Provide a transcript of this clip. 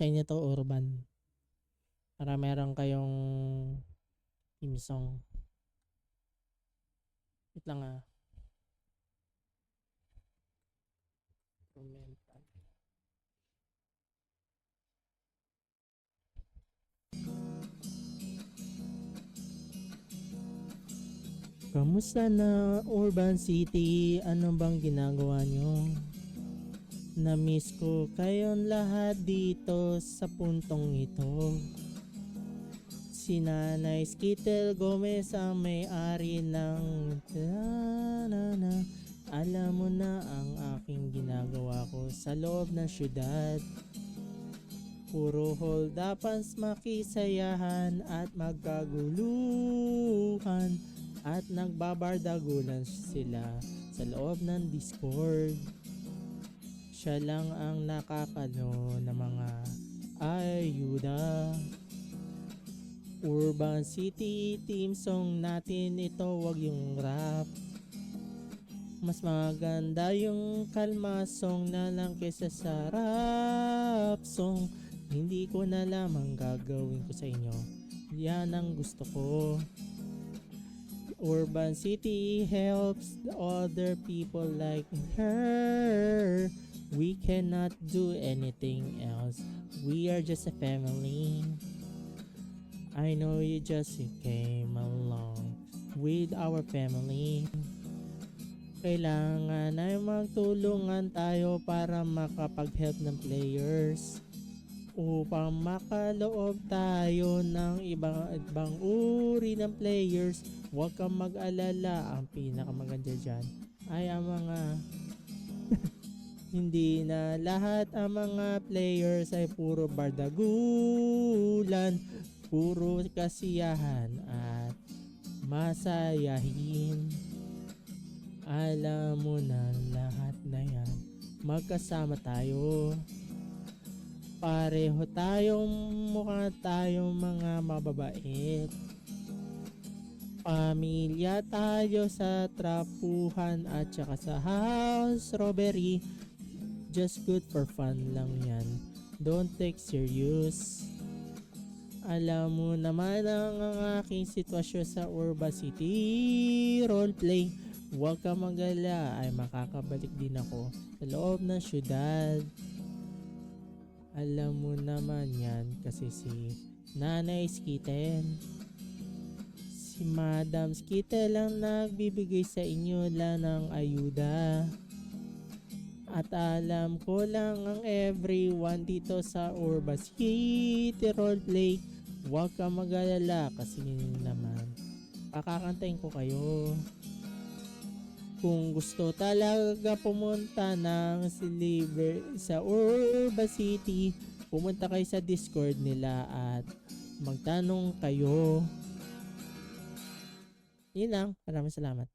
Sa inyo to urban. Para meron kayong theme song. Wait lang ah. Instrumental. Kamusta na Urban City? Ano bang ginagawa nyo? Na-miss ko kayong lahat dito sa puntong ito. Si Nanay Skittle Gomez ang may-ari ng na. Alam mo na ang aking ginagawa ko sa loob ng syudad. Puro hold-upans, makisayahan at magkaguluhan. At nagbabardagulan sila sa loob ng Discord. Siya lang ang nakakano ng mga ayuda. Urban City team song natin ito, wag yung rap. Mas maganda yung kalma song na lang kesa sa rap song. Hindi ko na lamang gagawin ko sa inyo, yan ang gusto ko. Urban City helps the other people like her. We cannot do anything else. We are just a family. I know you just came along with our family. Kailangan ay magtulungan tayo para makapag-help ng players. Upang makaloob tayo ng ibang uri ng players. Huwag kang mag-alala, ang pinakamaganda dyan ay ang mga hindi na lahat ang mga players ay puro bardagulan, puro kasiyahan at masayahin. Alam mo na lahat na yan, magkasama tayo. Pareho tayong mukha tayong mga mababait. Pamilya tayo sa trapuhan at saka sa house robbery. Just good for fun lang yan. Don't take serious. Alam mo naman ang aking sitwasyon sa Urban City roleplay. Huwag ka mag-alala, ay makakabalik din ako sa loob ng syudad. Alam mo naman yan kasi si Nanay Skittle. Si Madam Skittle lang nagbibigay sa inyo lang ng ayuda. At alam ko lang ang everyone dito sa Urban City Roleplay. Huwag ka mag-alala kasi naman pakakantayin ko kayo. Kung gusto talaga pumunta ng sa Urban City, pumunta kayo sa Discord nila at magtanong kayo. Yun lang. Maraming salamat.